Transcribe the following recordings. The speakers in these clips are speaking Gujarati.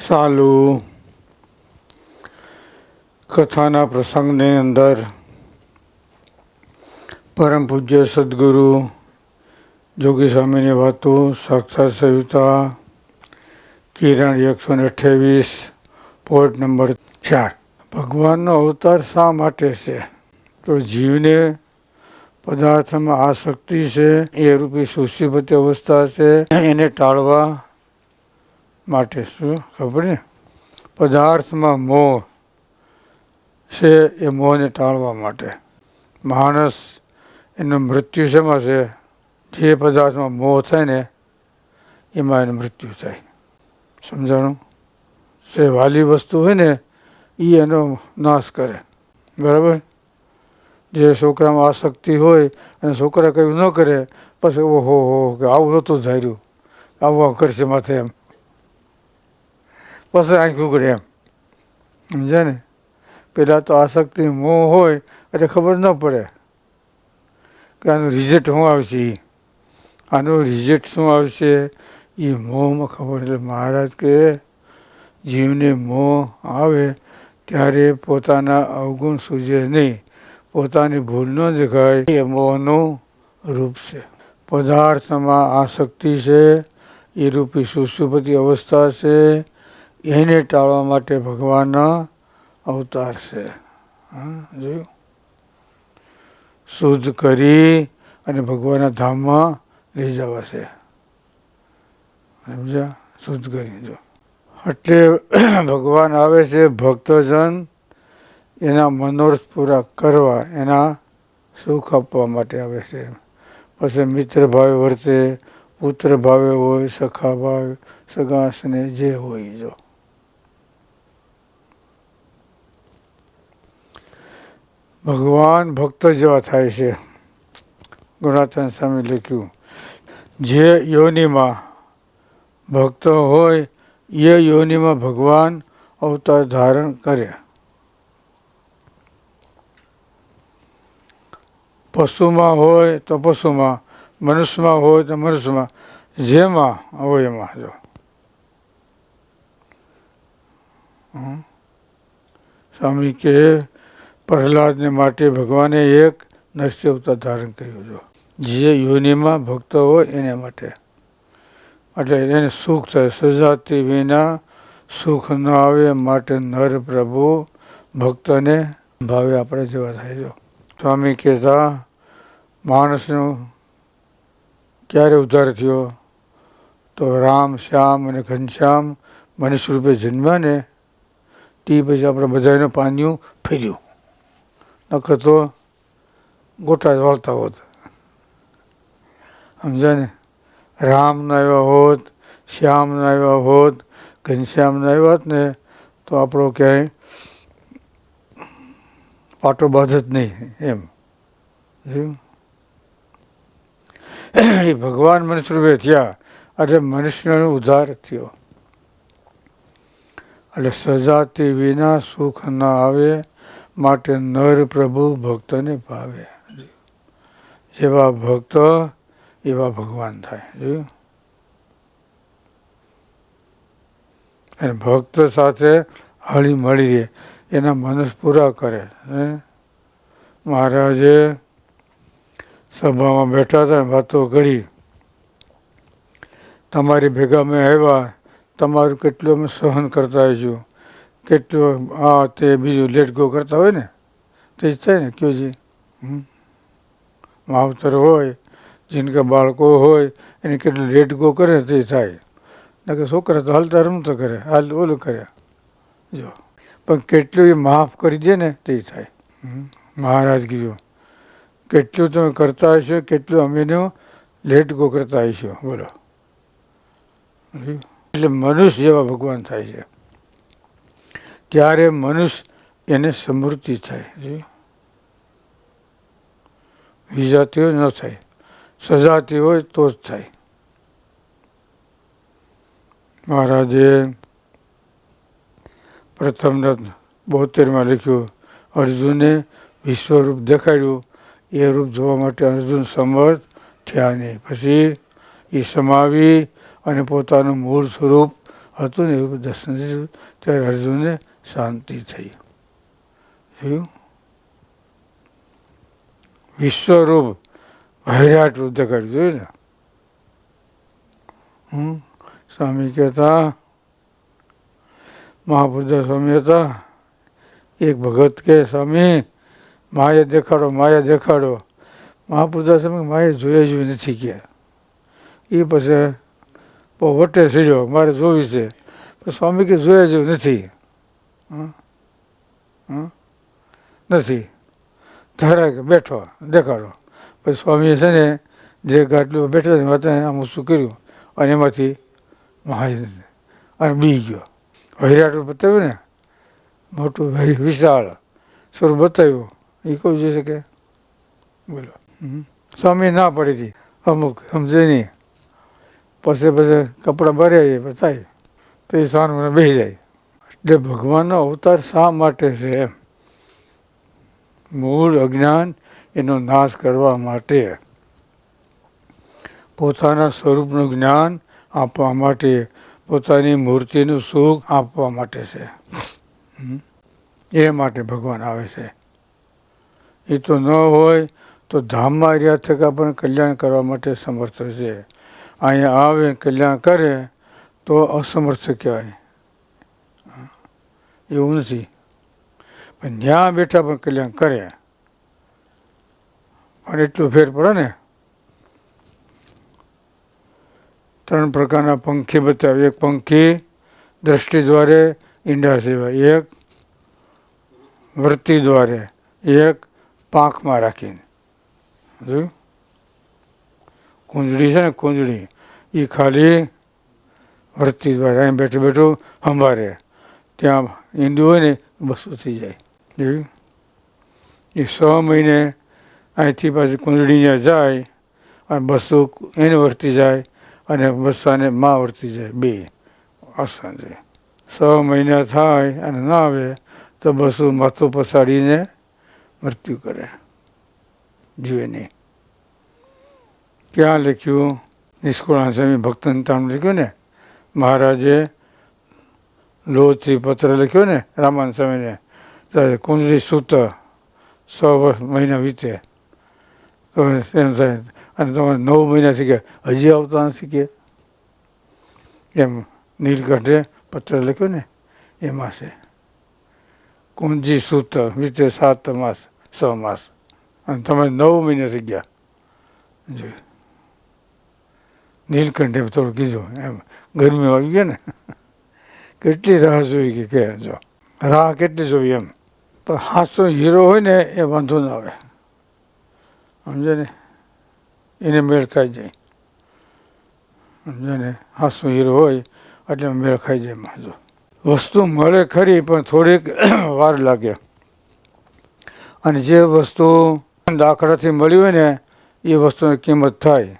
સાલું કથાના પ્રસંગની અંદર પરમ પૂજ્ય સદગુરુ જોગી સ્વામીની વાતો સાક્ષાત સંહિતા કિરણ 128 પોઈન્ટ નંબર 4. ભગવાનનો અવતાર શા માટે છે? તો જીવને પદાર્થમાં આસક્તિ છે, એ રૂપી સુષિપતિ અવસ્થા છે, એને ટાળવા માટે. શું ખબર ને? પદાર્થમાં મોહ છે, એ મોહને ટાળવા માટે. માણસ એનું મૃત્યુ શેમાં છે? જે પદાર્થમાં મોહ થાય ને એમાં એનું મૃત્યુ થાય. સમજાણું? જે વાલી વસ્તુ હોય ને એ એનો નાશ કરે. બરાબર? જે છોકરામાં આસક્તિ હોય અને છોકરા કયું ન કરે પછી ઓહો હો કે આવું નહોતું ધાર્યું, આવું કરશે માથે એમ, પછી આંખ ઉઘડે એમ. સમજ્યા ને? પહેલાં તો આસક્તિ મોહ હોય એટલે ખબર ન પડે કે આનું રિઝલ્ટ શું આવશે. આનું રિઝલ્ટ શું આવશે એ મોહમાં ખબર. એટલે મહારાજ કે જીવને મોહ આવે ત્યારે પોતાના અવગુણ સૂજે નહીં, પોતાની ભૂલ ન દેખાય, એ મોહનું રૂપ છે. પદાર્થમાં આસક્તિ છે એ રૂપી સુષુપ્તિ અવસ્થા છે, એને ટાળવા માટે ભગવાનના અવતાર છે. જોયું? શુદ્ધ કરી અને ભગવાનના ધામમાં લઈ જવા છે. સમજ્યા? શુદ્ધ કરી. જો એટલે ભગવાન આવે છે ભક્તજન એના મનોરથ પૂરા કરવા, એના સુખ આપવા માટે આવે છે. પછી મિત્ર ભાવે વર્તે, પુત્ર ભાવે હોય, સખા ભાવે, સગાસને જે હોય. જો ભગવાન ભક્ત જેવા થાય છે. ગુણાતન સ્વામી લખ્યું, જે યોનિમાં ભક્ત હોય એ યોનિમાં ભગવાન અવતાર ધારણ કરે. પશુમાં હોય તો પશુમાં, મનુષ્યમાં હોય તો મનુષ્યમાં, જેમાં હોય એમાં. જો સ્વામી કે પ્રહલાદને માટે ભગવાને એક નરસિંહ અવતાર ધારણ કર્યું. જો જે યોનિમાં ભક્ત હોય એને માટે, એટલે એને સુખ થાય. સજાતિ વિના સુખ ન આવે માટે નર પ્રભુ ભક્તને ભાવે આપણે જેવા થાય. જો સ્વામી કહેતા માણસનો ક્યારે ઉદ્ધાર થયો? તો રામ, શ્યામ અને ઘનશ્યામ મનુષ્ય રૂપે જન્મ્યા ને તે પછી આપણે બધાને પાન્યું ફેર્યું, નકર તો ગોટા વાળતા હોત. સમજાય ને? રામ ના આવ્યા હોત, શ્યામ ના આવ્યા હોત, ઘનશ્યામ ના આવ્યા હોત ને તો આપણો ક્યાંય પાટો બાંધ જ નહીં એમ. એ ભગવાન મનુષ્ય રૂપે થયા એટલે મનુષ્યનો ઉદ્ધાર થયો. એટલે સજાતિ વિના સુખ ના આવે માટે નર પ્રભુ ભક્તને ભાવે. જેવા ભક્ત એવા ભગવાન થાય. જોયું? અને ભક્ત સાથે હળી મળી રહે, એના મનસ પૂરા કરે. મહારાજે સભામાં બેઠા હતા, વાતો કરી, તમારી ભેગા મેં આવ્યા, તમારું કેટલું અમે સહન કરતા હોઈશું, કેટલું આ તે બીજું લેટ ગો કરતા હોય ને તે જ થાય ને. કયો જી? માવતર હોય, જીનકા બાળકો હોય એને કેટલું લેટ ગો કરે તે થાય. કે છોકરા તો હાલતા રમતા કરે, હાલ ઓલું કરે. જો પણ કેટલું એ માફ કરી દે ને તે થાય. મહારાજ કીધું કેટલું તમે કરતા હશો, કેટલું અમેનો લેટ ગો કરતા હશો. બોલો. એટલે મનુષ્ય જેવા ભગવાન થાય છે ત્યારે મનુષ્ય એને સમૃદ્ધિ થાય. વિજાતી હોય ન થાય, સજાતી હોય તો જ થાય. મહારાજે પ્રથમ 72માં લખ્યું, અર્જુને વિશ્વરૂપ દેખાડ્યું, એ રૂપ જોવા માટે અર્જુન સમર્થ થયા નહીં. પછી એ સમાવી અને પોતાનું મૂળ સ્વરૂપ હતું ને એવું દર્શન થયું ત્યારે અર્જુનને શાંતિ થઈ. જોયું? વિશ્વરૂપ વૈરાટ રૂપ દેખાડ્યું. જોયું ને? સ્વામી કહેતા, મહાપુરુષ સ્વામી હતા. એક ભગત કે સ્વામી માયા દેખાડો, માયા દેખાડો. મહાપુરુષ સ્વામી માયા જોઈ જ નથી કે. એ પછી વટે સીડ્યો, મારે જોવી છે. પણ સ્વામી કે જોયા જેવું નથી. નથી. ધારા કે બેઠો દેખાડો. પછી સ્વામીએ છે ને જે ગાટલું બેઠા હતા આમ શું કર્યું અને એમાંથી મહાય અને બી ગયો. વૈરાટ બતાવ્યું ને, મોટું વિશાળ સ્વરૂપ બતાવ્યું. એ કોઈ જોઈ શકે? બોલો. સ્વામી ના પડી હતી અમુક સમજે નહીં. પછી કપડાં ભર્યા થાય તો એ શાન મને બેસી જાય. એટલે ભગવાનનો અવતાર શા માટે છે? એમ મૂળ અજ્ઞાન એનો નાશ કરવા માટે, પોતાના સ્વરૂપનું જ્ઞાન આપવા માટે, પોતાની મૂર્તિનું સુખ આપવા માટે છે. એ માટે ભગવાન આવે છે. એ તો ન હોય તો ધામમાં રહ્યા થકા પણ કલ્યાણ કરવા માટે સમર્થ છે. અહીંયા આવે કલ્યાણ કરે તો અસમર્થ કહેવાય. એવું નથી. પણ ત્યાં બેઠા પણ કલ્યાણ કરે. પણ એટલું ફેર પડે ને. 3 પ્રકારના પંખી બતાવે. એક પંખી દ્રષ્ટિ દ્વારે ઈંડા સિવાય, એક વૃત્તિ દ્વારે, એક પાંખમાં રાખીને. જોયું? કુંજડી છે ને કુંજડી, એ ખાલી વૃત્તિ દ્વારે અહીં બેઠું બેઠું સંભાળે. ત્યાં ઈંડું હોય ને બસું થઈ જાય. જોયું? એ 6 મહિને અહીંથી પાછી કુંજડીને જાય અને બસું એને વર્તી જાય અને બસાને માં વર્તી જાય. 2 આસાન છે. 6 મહિના થાય અને ના આવે તો બસું માથું પસાડીને મૃત્યુ કરે. જીવે નહીં. ક્યાં લખ્યું? નિષ્કુળાનંદ સ્વામી ભક્તનતાનું લખ્યું ને. મહારાજે લોહથી પત્ર લખ્યો ને રામાનંદ સ્વામીને. ત્યારે કુંજળી સૂત 6 મહિના વીતે તો એમ થાય. અને તમારે 9 મહિના થઈ ગયા હજી આવતા નથી કે એમ નીલકંઠે પત્ર લખ્યો ને એમાં છે. કુંજી સૂત વીતે 7 માસ 6 માસ અને તમે 9 મહિના થઈ ગયા. જોયું? નીલકંઠે થોડું કીધું એમ ગરમી આવી ગયા ને કેટલી રાહ જોઈ કે જો રાહ કેટલી જોઈ એમ. પણ હાથસો હીરો હોય ને એ વાંધો ના આવે. સમજે ને? એને મેળ ખાઈ જાય. સમજે ને? હાથસો હીરો હોય એટલે મેળ ખાઈ જાય. જો વસ્તુ મળે ખરી પણ થોડીક વાર લાગે. અને જે વસ્તુ દાખલાથી મળી હોય ને એ વસ્તુની કિંમત થાય.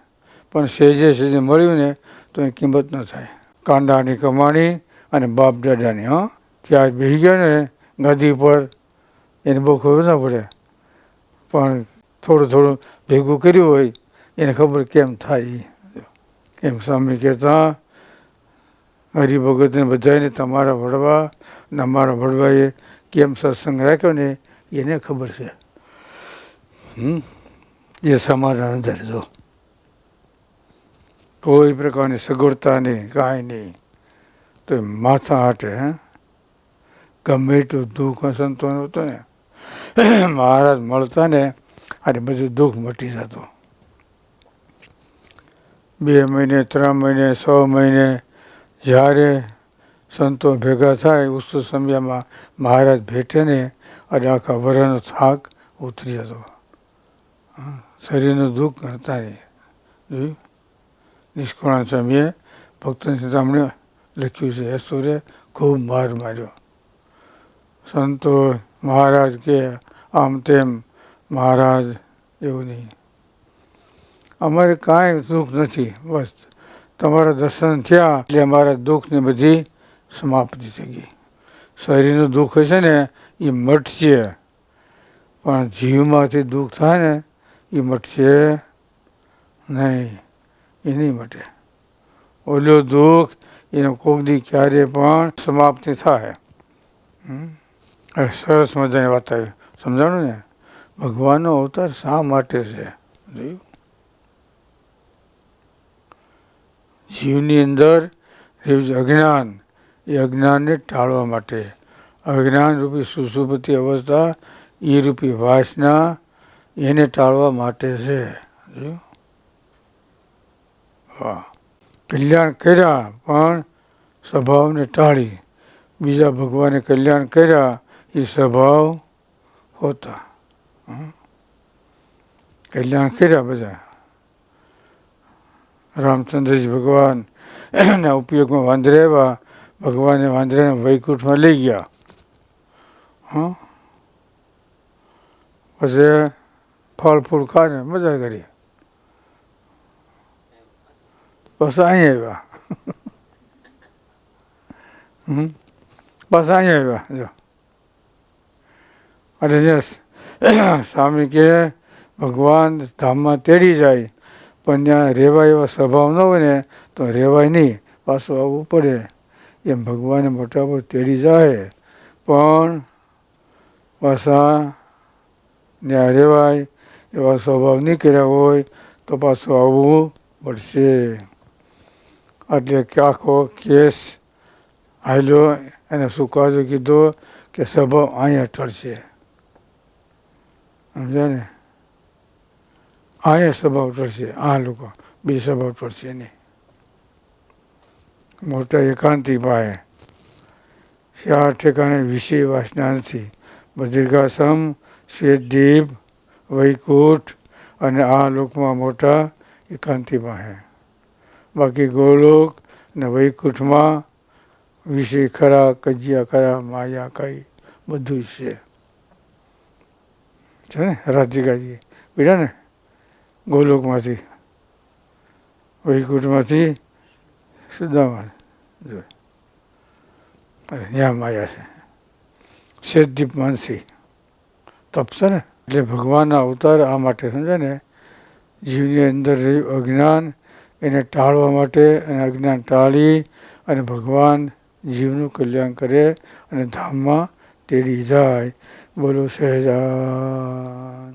પણ સહેજે સહેજે મળ્યું ને તો એની કિંમત ન થાય. કાંડાની કમાણી અને બાપ દાદાની. ત્યાં બેસી ગયા ને ગાદી પર એને બહુ ખબર ના પડે. પણ થોડું થોડું ભેગું કર્યું હોય એને ખબર કેમ થાય. કેમ સ્વામી કહેતા હરિભગતને બધાને તમારા વડવા ને અમારા વડવાએ કેમ સત્સંગ રાખ્યો ને એને ખબર છે. એ સમાધાન અંદર જો કોઈ પ્રકારની સગવડતા નહીં, કાંઈ નહીં. તો માથા હાટે ગમે એટલું દુઃખ સંતોન હતું ને મહારાજ મળતા ને અને બધું દુઃખ મટી જતું. 2 મહિને 3 મહિને 6 મહિને જ્યારે સંતો ભેગા થાય ઉત્સવ સમયમાં મહારાજ ભેટે ને અને આખા વરનો થાક ઉતરી જતો. શરીરનું દુઃખ ગણતા નહીં. જોયું? નિષ્કુળાનંદ સ્વામીએ ભક્તની ચિંતામણી લખ્યું છે. યસુરે ખૂબ માર માર્યો. સંતો મહારાજ કે આમ તેમ મહારાજ એવું નહીં. અમારે કાંઈ દુઃખ નથી. બસ તમારા દર્શન થયા એટલે અમારા દુઃખની બધી સમાપ્તિ થઈ ગઈ. શરીરનું દુઃખ હશે ને એ મટશે પણ જીવમાંથી દુઃખ થાય ને એ મટશે નહીં. એ નહીં મટે. ઓલું દુઃખ એનો કોક દી ક્યારે પણ સમાપ્તિ થાય. સરસ મજાની વાત આવી, સમજાણું ને? ભગવાનનો અવતાર શા માટે છે? જોયું? જીવની અંદર અજ્ઞાન, એ અજ્ઞાનને ટાળવા માટે. અજ્ઞાન રૂપી સુષુપ્તિ અવસ્થા, એ રૂપી વાસના, એને ટાળવા માટે છે. જોયું? વાહ! કલ્યાણ કર્યા પણ સ્વભાવને ટાળી. બીજા ભગવાને કલ્યાણ કર્યા એ સ્વભાવ હોતા. કલ્યાણ કર્યા બધા. રામચંદ્રજી ભગવાન ના ઉપયોગમાં વાંદરા આવ્યા, ભગવાને વાંદરાને વૈકુંઠમાં લઈ ગયા. પછી ફળ ફૂલ ખાને મજા કરી. પછી અહીં આવ્યા. પછી અહીં આવ્યા. જો એટલે સ્વામી કે ભગવાન ધામમાં તેડી જાય, પણ ત્યાં રહેવાય એવા સ્વભાવ ન હોય ને તો રહેવાય નહીં, પાછું આવવું પડે. એમ ભગવાને મોટા પર તેડી જાય, પણ પાછા ત્યાં રહેવાય એવા સ્વભાવ નહીં કર્યા હોય તો પાછું આવવું પડશે. એટલે કે આખો કેસ હાલ્યો, એને સુકાજો કીધો કે સ્વભાવ અહીંયા ટળશે. સમજ્યા ને? અહીંયા સ્વભાવ ટળશે, આ લોકો બે સ્વભાવ ટળશે નહીં. મોટા એકાંતી પાસે ચાર ઠેકાણે વિષય વાસના નથી. બદ્રિકાશ્રમ, શ્વેતદ્વીપ, વૈકુંઠ અને આ લોકમાં મોટા એકાંતી પાસે. બાકી ગોલોક અને વૈકુંઠમાં વિષય ખરા, કજિયા ખરા, માયા કઈ બધું છે ને? રાધિકાજી બેટા ને ગોલોકમાંથી, વૈકુંઠમાંથી સુદામા ત્યાં માયા છે. શ્વેતદ્વીપ માનસી તપશે ને. એટલે ભગવાનના અવતાર આ માટે, સમજે ને? જીવની અંદર રહ્યું અજ્ઞાન, એને ટાળવા માટે, અને અજ્ઞાન ટાળી અને ભગવાન જીવનું કલ્યાણ કરે અને ધામમાં તેડી જાય. બોલો સહેજાન.